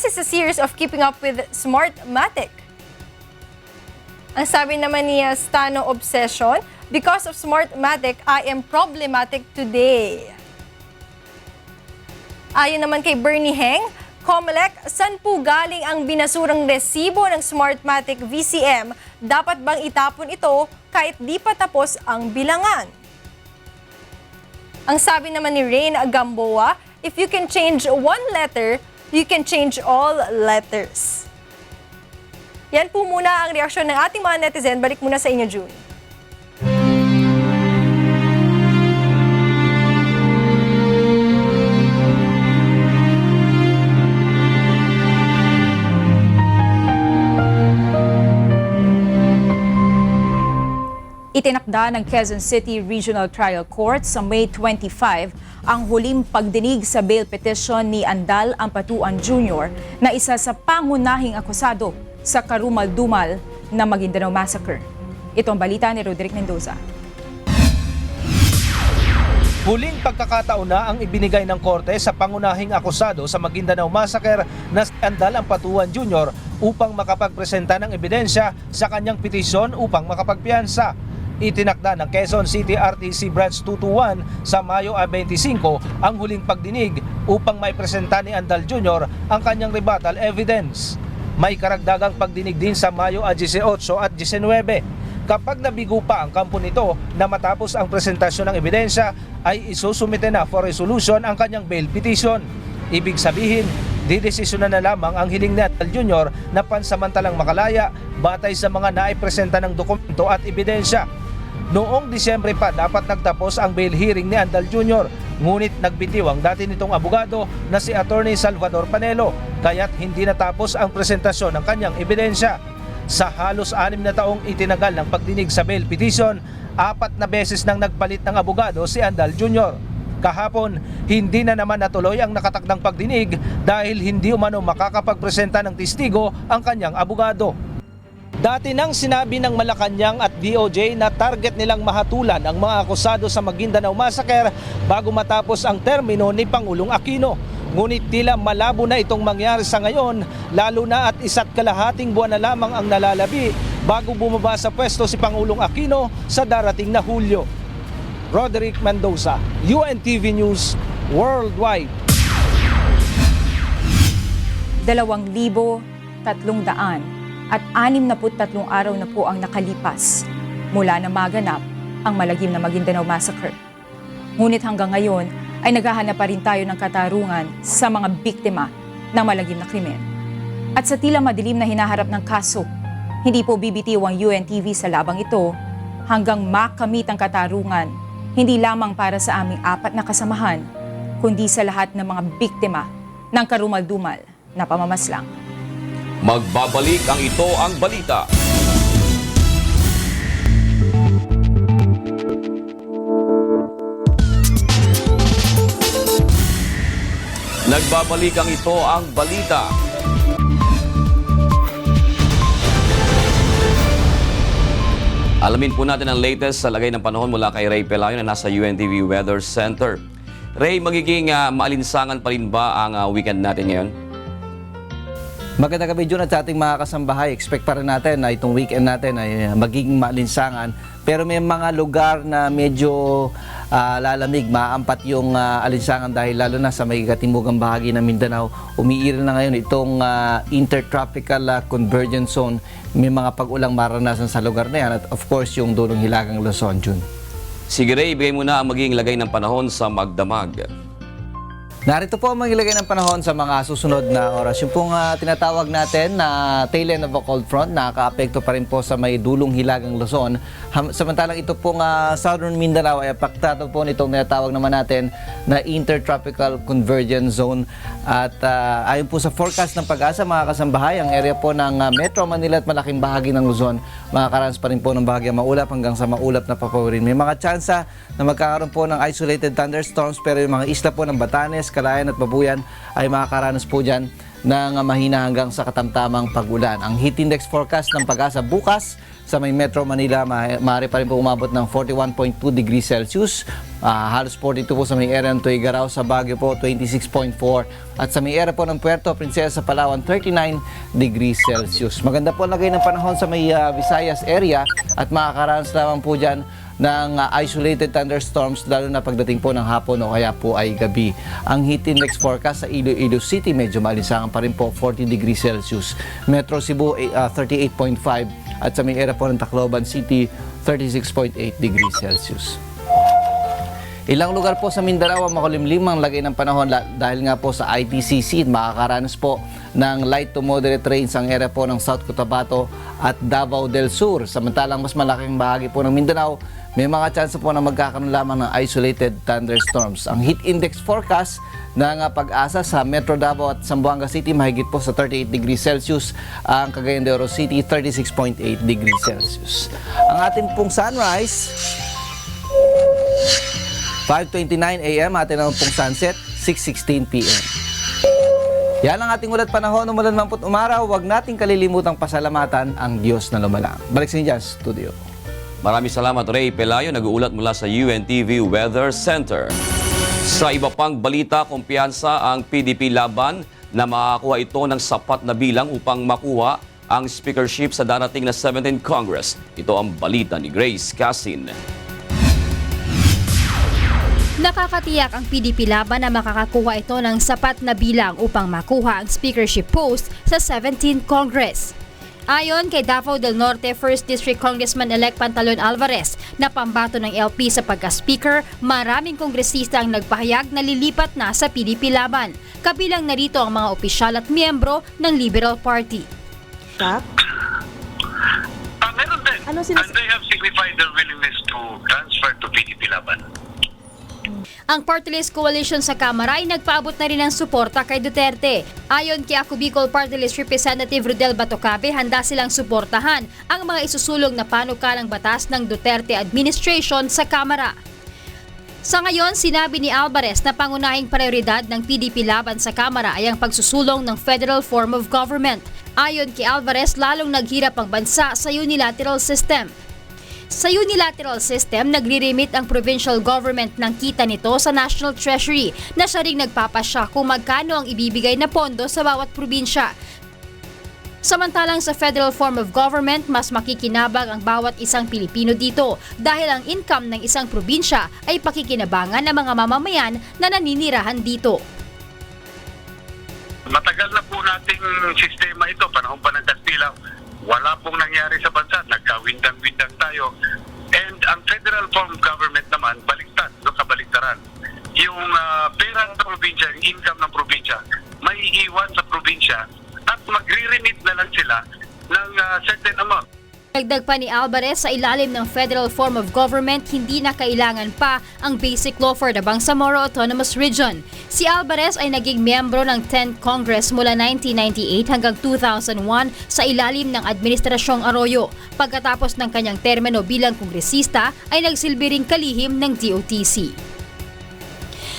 is a series of keeping up with Smartmatic. Ang sabi naman ni Stano Obsession, because of Smartmatic, I am problematic today. Ayon naman kay Bernie Heng, COMELEC, saan po galing ang binasurang resibo ng Smartmatic VCM? Dapat bang itapon ito kahit di pa tapos ang bilangan? Ang sabi naman ni Rain Gamboa, if you can change one letter, you can change all letters. Yan po muna ang reaksyon ng ating mga netizen. Balik muna sa inyo, June. Itinakda ng Quezon City Regional Trial Court sa May 25 ang huling pagdinig sa bail petition ni Andal Ampatuan Jr. na isa sa pangunahing akusado sa karumal-dumal na Maguindanao Massacre. Ito ang balita ni Roderick Mendoza. Huling pagkakataon na ang ibinigay ng korte sa pangunahing akusado sa Maguindanao Massacre na si Andal Ampatuan Jr. upang makapagpresenta ng ebidensya sa kanyang petisyon upang makapagpiyansa. Itinakda ng Quezon City RTC Branch 221 sa Mayo 25 ang huling pagdinig upang maipresenta ni Andal Jr. ang kanyang rebuttal evidence. May karagdagang pagdinig din sa Mayo 18 at 19. Kapag nabigo pa ang kampo nito na matapos ang presentasyon ng ebidensya, ay isusumite na for resolution ang kanyang bail petition. Ibig sabihin, didesisyonan na lamang ang hiling ni Andal Jr. na pansamantalang makalaya batay sa mga naipresenta ng dokumento at ebidensya. Noong Disyembre pa dapat nagtapos ang bail hearing ni Andal Jr. Ngunit nagbitiw ang dati nitong abogado na si Attorney Salvador Panelo kaya't hindi natapos ang presentasyon ng kanyang ebidensya. Sa halos 6 na taong itinagal ng pagdinig sa bail petition, 4 na beses nang nagpalit ng abogado si Andal Jr. Kahapon, hindi na naman natuloy ang nakatakdang pagdinig dahil hindi umano makakapagpresenta ng testigo ang kanyang abogado. Dati nang sinabi ng Malacanang at DOJ na target nilang mahatulan ang mga akusado sa Maguindanao Massacre bago matapos ang termino ni Pangulong Aquino. Ngunit tila malabo na itong mangyari sa ngayon, lalo na at 1.5 buwan na lamang ang nalalabi bago bumaba sa pwesto si Pangulong Aquino sa darating na Hulyo. Roderick Mendoza, UNTV News, Worldwide. 2,300 at 63 araw na po ang nakalipas mula na maganap ang malagim na Maguindanao Massacre. Ngunit hanggang ngayon ay naghahanap pa rin tayo ng katarungan sa mga biktima ng malagim na krimen. At sa tila madilim na hinaharap ng kaso, hindi po bibitiw ang UNTV sa labang ito hanggang makamit ang katarungan, hindi lamang para sa aming 4 na kasamahan, kundi sa lahat ng mga biktima ng karumal-dumal na pamamaslang. Magbabalik ang Ito Ang Balita. Nagbabalik ang Ito Ang Balita. Alamin po natin ang latest sa lagay ng panahon mula kay Ray Pelayo na nasa UNTV Weather Center. Ray, magiging maalinsangan pa rin ba ang weekend natin ngayon? Magandang gabi Jun at sa ating mga kasambahay. Expect pa rin natin na itong weekend natin ay magiging maalinsangan. Pero may mga lugar na medyo lalamig, maampat yung alinsangan dahil lalo na sa may katimugang bahagi ng Mindanao. Umiiral na ngayon itong intertropical convergence zone. May mga pag-ulang maranasan sa lugar na yan at of course yung dulong hilagang Luzon, Jun. Sige Ray, ibigay mo na ang magiging lagay ng panahon sa magdamag. Narito po ang magilagay ng panahon sa mga susunod na oras. Yung pong tinatawag natin na tail end of a cold front, nakaka-apekto pa rin po sa may dulong hilagang Luzon. Samantalang ito pong southern Mindanao ay apektado po nitong tinatawag naman natin na intertropical convergence zone. At ayon po sa forecast ng Pag-asa, mga kasambahay, ang area po ng Metro Manila at malaking bahagi ng Luzon, makakaranas pa rin po ng bahagyang maulap hanggang sa maulap na papawirin. May mga tsansa na magkakaroon po ng isolated thunderstorms, pero yung mga isla po ng Batanes, Calayan at Babuyan ay makakaranas po dyan ng mahina hanggang sa katamtamang pag-ulan. Ang heat index forecast ng Pag-asa bukas sa may Metro Manila, maaari pa rin po umabot ng 41.2 degrees Celsius. Halos 42 po sa may area ng Tuigaraw, sa Baguio po 26.4 at sa may area po ng Puerto Princesa, Palawan 39 degrees Celsius. Maganda po ang lagay ng panahon sa may Visayas area at makakaranas lamang po dyan ng isolated thunderstorms lalo na pagdating po ng hapon o kaya po ay gabi. Ang heat index forecast sa Iloilo City medyo maalinsangan pa rin po, 40 degrees Celsius. Metro Cebu 38.5 at sa may area po ng Tacloban City 36.8 degrees Celsius. Ilang lugar po sa Mindanao ang makulimlim ang lagay ng panahon dahil nga po sa ITCC, makakaranas po ng light to moderate rains ang area po ng South Cotabato at Davao del Sur. Samantalang mas malaking bahagi po ng Mindanao, may mga chance po na magkakaroon lamang ng isolated thunderstorms. Ang heat index forecast ng Pag-asa sa Metro Davao at Zamboanga City mahigit po sa 38 degrees Celsius. Ang Cagayan de Oro City 36.8 degrees Celsius. Ang ating pong sunrise 5:29 AM, atin naman pong sunset 6:16 PM. Yan ang ating ulat panahon. Umulan man po't umaraw, huwag nating kalilimutang pasalamatan ang Diyos na lumalang. Balik sa inyo dyan, studio. Maraming salamat Ray Pelayo, nag-uulat mula sa UNTV Weather Center. Sa iba pang balita, kumpiyansa ang PDP laban na makakuha ito ng sapat na bilang upang makuha ang speakership sa darating na 17th Congress. Ito ang balita ni Grace Casin. Nakakatiyak ang PDP laban na makakakuha ito ng sapat na bilang upang makuha ang speakership post sa 17th Congress. Ayon kay Davao del Norte 1st District Congressman-elect Pantalon Alvarez na pambato ng LP sa pagka-speaker, maraming kongresista ang nagpahayag na lilipat na sa PDP laban. Kabilang narito ang mga opisyal at miyembro ng Liberal Party. Meron din. And they have signified their willingness to transfer to PDP laban. Ang Party List Coalition sa Kamara ay nagpaabot na rin ng suporta kay Duterte. Ayon kay Ako Bicol Party List Representative Rodel Batocabe, handa silang suportahan ang mga isusulong na panukalang batas ng Duterte administration sa Kamara. Sa ngayon, sinabi ni Alvarez na pangunahing prioridad ng PDP laban sa Kamara ay ang pagsusulong ng federal form of government. Ayon kay Alvarez, lalong naghirap ang bansa sa unilateral system. Sa unilateral system, nagre-remit ang provincial government ng kita nito sa National Treasury na siya ring nagpapasya kung magkano ang ibibigay na pondo sa bawat probinsya. Samantalang sa federal form of government, mas makikinabang ang bawat isang Pilipino dito dahil ang income ng isang probinsya ay pakikinabangan ng mga mamamayan na naninirahan dito. Matagal na po nating sistema ito, panahon pa ng Kastila. Wala pong nangyari sa bansa, nagkawindang-windang tayo. And ang federal form of government naman, baliktad, kabaliktaran. Yung pera ng probinsya, yung income ng probinsya, may iwan sa probinsya at magre-remit na lang sila ng certain amount. Dagdag pa ni Alvarez, sa ilalim ng federal form of government, hindi na kailangan pa ang basic law for the Bangsamoro Autonomous Region. Si Alvarez ay naging miyembro ng 10th Congress mula 1998 hanggang 2001 sa ilalim ng Administrasyong Arroyo. Pagkatapos ng kanyang termino bilang kongresista, ay nagsilbi ring kalihim ng DOTC.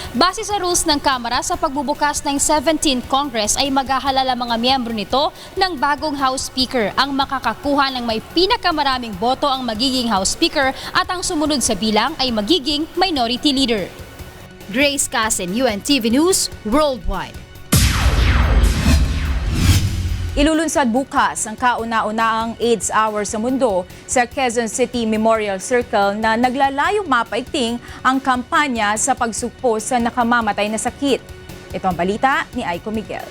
Base sa rules ng Kamara, sa pagbubukas ng 17th Congress ay maghahalala mga miyembro nito ng bagong House Speaker. Ang makakakuha ng may pinakamaraming boto ang magiging House Speaker at ang sumunod sa bilang ay magiging Minority Leader. Grace Casin, UNTV News, Worldwide. Ilulunsad bukas ang kauna-unaang AIDS Hour sa mundo sa Quezon City Memorial Circle na naglalayong mapaigting ang kampanya sa pagsugpo sa nakamamatay na sakit. Ito ang balita ni Ito Miguel.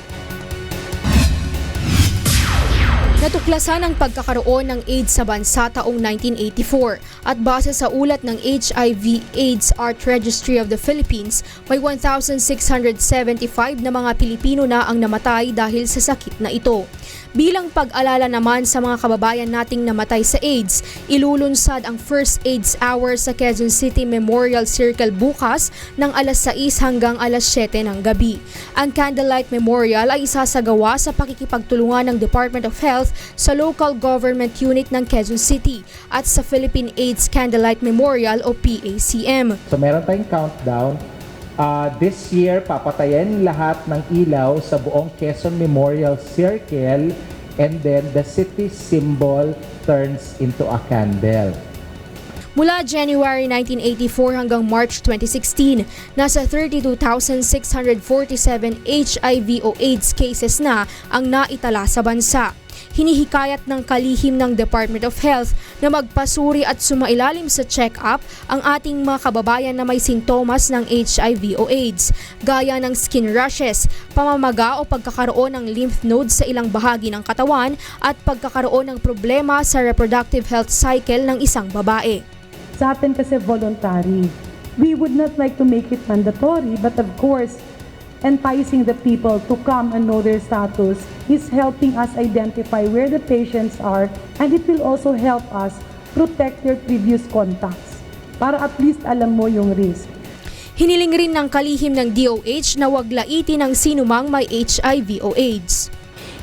Natuklasan ang pagkakaroon ng AIDS sa bansa taong 1984 at base sa ulat ng HIV/AIDS Art Registry of the Philippines, may 1,675 na mga Pilipino na ang namatay dahil sa sakit na ito. Bilang pag-alala naman sa mga kababayan nating namatay sa AIDS, ilulunsad ang First AIDS Hour sa Quezon City Memorial Circle bukas ng alas 6 hanggang alas 7 ng gabi. Ang Candlelight Memorial ay isasagawa sa pakikipagtulungan ng Department of Health sa local government unit ng Quezon City at sa Philippine AIDS Candlelight Memorial o PACM. So meron tayong countdown. This year, papatayin lahat ng ilaw sa buong Quezon Memorial Circle and then the city symbol turns into a candle. Mula January 1984 hanggang March 2016, nasa 32,647 HIV o AIDS cases na ang naitala sa bansa. Hinihikayat ng kalihim ng Department of Health na magpasuri at sumailalim sa check-up ang ating mga kababayan na may sintomas ng HIV o AIDS, gaya ng skin rashes, pamamaga o pagkakaroon ng lymph nodes sa ilang bahagi ng katawan at pagkakaroon ng problema sa reproductive health cycle ng isang babae. Sa atin kasi voluntary. We would not like to make it mandatory, but of course, enticing the people to come and know their status is helping us identify where the patients are, and it will also help us protect their previous contacts para at least alam mo yung risk. Hiniling rin ng kalihim ng DOH na wag laitin ang sinumang may HIV o AIDS.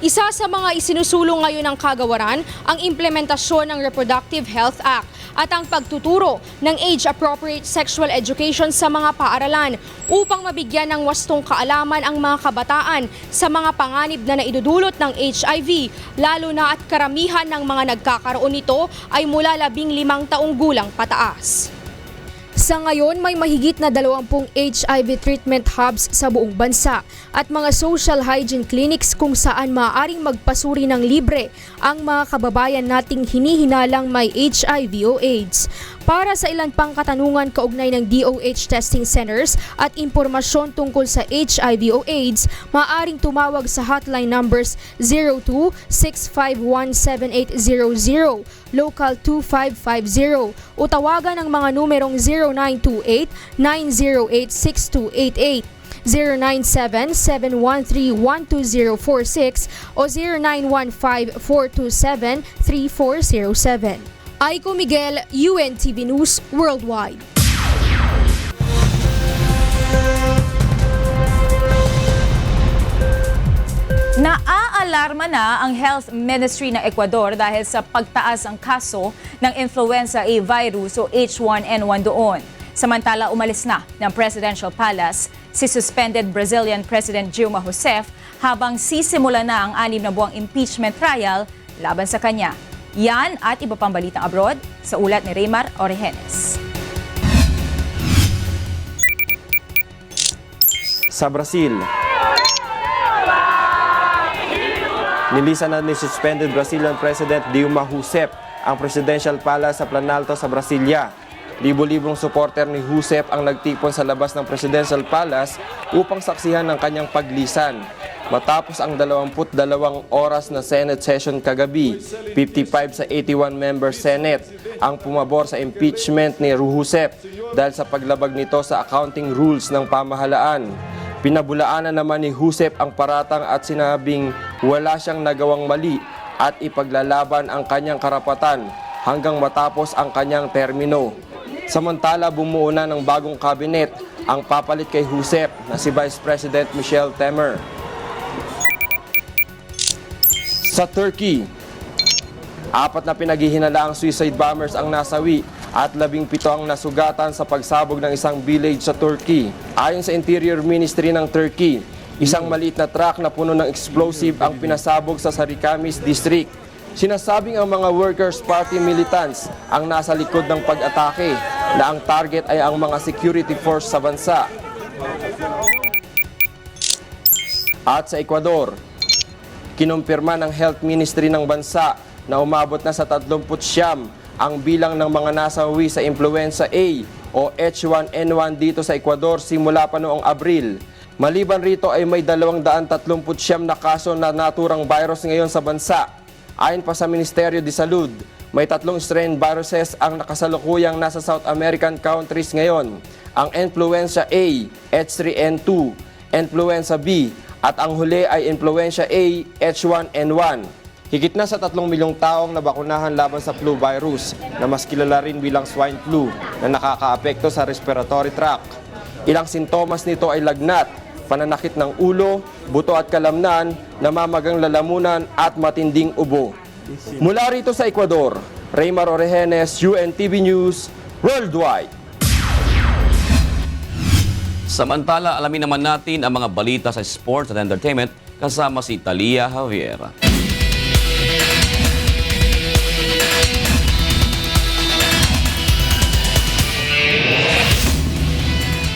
Isa sa mga isinusulong ngayon ng kagawaran ang implementasyon ng Reproductive Health Act at ang pagtuturo ng age-appropriate sexual education sa mga paaralan upang mabigyan ng wastong kaalaman ang mga kabataan sa mga panganib na naidudulot ng HIV, lalo na at karamihan ng mga nagkakaroon nito ay mula 15 taong gulang pataas. Sa ngayon, may mahigit na 20 HIV treatment hubs sa buong bansa at mga social hygiene clinics kung saan maaaring magpasuri ng libre ang mga kababayan nating hinihinalang may HIV o AIDS. Para sa ilan pang katanungan kaugnay ng DOH testing centers at impormasyon tungkol sa HIV o AIDS, maaaring tumawag sa hotline numbers 02-651-7800, local 2550 o tawagan ang mga numerong 0928-908-6288. 097-713-12046 o 0915-427-3407. Ito Miguel, UNTV News Worldwide. Naaalarma na ang Health Ministry ng Ecuador dahil sa pagtaas ang kaso ng influenza A virus o H1N1 doon. Samantala, umalis na ng Presidential Palace si suspended Brazilian President Dilma Rousseff habang sisimula na ang 6 na buwang impeachment trial laban sa kanya. Yan at iba pang balitang abroad sa ulat ni Raymar Orejenes. Sa Brazil, nilisan na ni suspended Brazilian President Dilma Rousseff ang Presidential Palace sa Planalto sa Brasilia. Libo-libong supporter ni Rousseff ang nagtipon sa labas ng Presidential Palace upang saksihan ng kanyang paglisan. Matapos ang 22 oras na Senate session kagabi, 55 sa 81-member Senate ang pumabor sa impeachment ni Rousseff dahil sa paglabag nito sa accounting rules ng pamahalaan. Pinabulaanan naman ni Rousseff ang paratang at sinabing wala siyang nagawang mali at ipaglalaban ang kanyang karapatan hanggang matapos ang kanyang termino. Samantala, bumuo na ng bagong kabinet ang papalit kay Rousseff na si Vice President Michel Temer. Sa Turkey, 4 na pinaghihinalaang suicide bombers ang nasawi at 17 ang nasugatan sa pagsabog ng isang village sa Turkey. Ayon sa Interior Ministry ng Turkey, isang maliit na truck na puno ng explosive ang pinasabog sa Sarikamis District. Sinasabing ang mga Workers' Party militants ang nasa likod ng pag-atake na ang target ay ang mga security force sa bansa. At sa Ecuador, Kinumpirma ng Health Ministry ng bansa na umabot na sa 39 ang bilang ng mga nasawi sa influenza A o H1N1 dito sa Ecuador simula pa noong Abril. Maliban rito ay may 239 na kaso na naturang virus ngayon sa bansa. Ayon pa sa Ministeryo de Salud, may 3 strain viruses ang nakasalukuyang nasa South American countries ngayon. Ang influenza A, H3N2, influenza B, at ang huli ay influenza A, H1N1. Higit na sa 3 milyong taong nabakunahan laban sa flu virus na mas kilala rin bilang swine flu na nakakaapekto sa respiratory tract. Ilang sintomas nito ay lagnat, pananakit ng ulo, buto at kalamnan, namamagang lalamunan at matinding ubo. Mula rito sa Ecuador, Raymar Orejenes, UNTV News, Worldwide. Samantala, alamin naman natin ang mga balita sa sports at entertainment kasama si Talia Javier.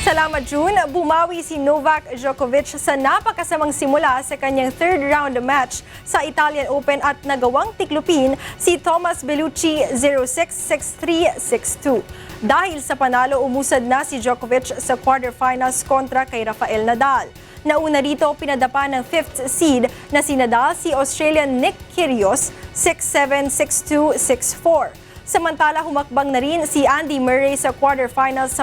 Salamat, June. Bumawi si Novak Djokovic sa napakasamang simula sa kanyang third round match sa Italian Open at nagawang tiklupin si Thomas Bellucci 0-6, 6-3, 6-2. Dahil sa panalo, umusad na si Djokovic sa quarterfinals kontra kay Rafael Nadal. Nauna rito, pinadapa ng 5th seed na si Nadal si Australian Nick Kyrgios 6-7, 6-2, 6-4. Samantala, humakbang na rin si Andy Murray sa quarterfinals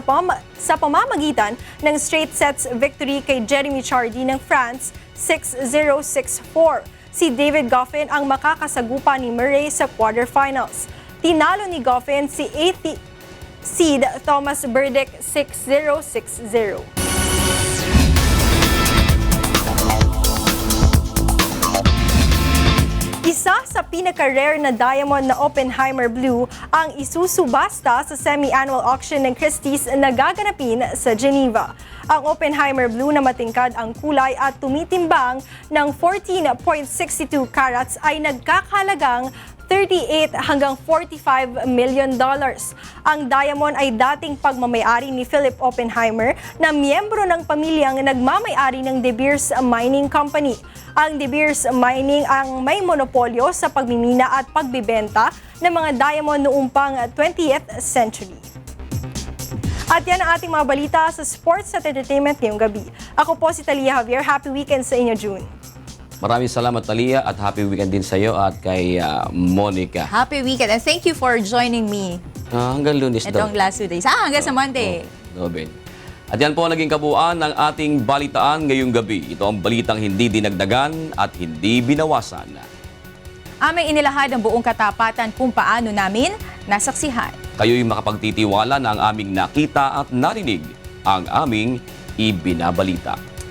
sa pamamagitan ng straight sets victory kay Gerry ng France 6-0, 6-4. Si David Goffin ang makakasagupa ni Murray sa quarterfinals. Tinalo ni Goffin si 8th seed Thomas Berdych 6-0, 6-0. Isa sa pinaka-rare na diamond na Oppenheimer Blue ang isusubasta sa semi-annual auction ng Christie's na gaganapin sa Geneva. Ang Oppenheimer Blue na matingkad ang kulay at tumitimbang ng 14.62 carats ay nagkakahalagang 38 hanggang 45 million dollars. Ang diamond ay dating pagmamayari ni Philip Oppenheimer na miyembro ng pamilyang nagmamayari ng De Beers Mining Company. Ang De Beers Mining ang may monopolyo sa pagmimina at pagbibenta ng mga diamond noong pang 20th century. At yan ang ating mga balita sa sports at entertainment ngayong gabi. Ako po si Talia Javier. Happy weekend sa inyo, June. Maraming salamat, Talia, at happy weekend din sa iyo at kay Monica. Happy weekend and thank you for joining me. Hanggang Lunes daw. Itong last 2 days. Hanggang sa Monday. Ben. At yan po ang naging kabuuan ng ating balitaan ngayong gabi. Ito ang balitang hindi dinagdagan at hindi binawasan. Aming inilahad ang buong katapatan kung paano namin nasaksihan. Kayo'y makapagtitiwala na ang aming nakita at narinig, ang aming ibinabalita.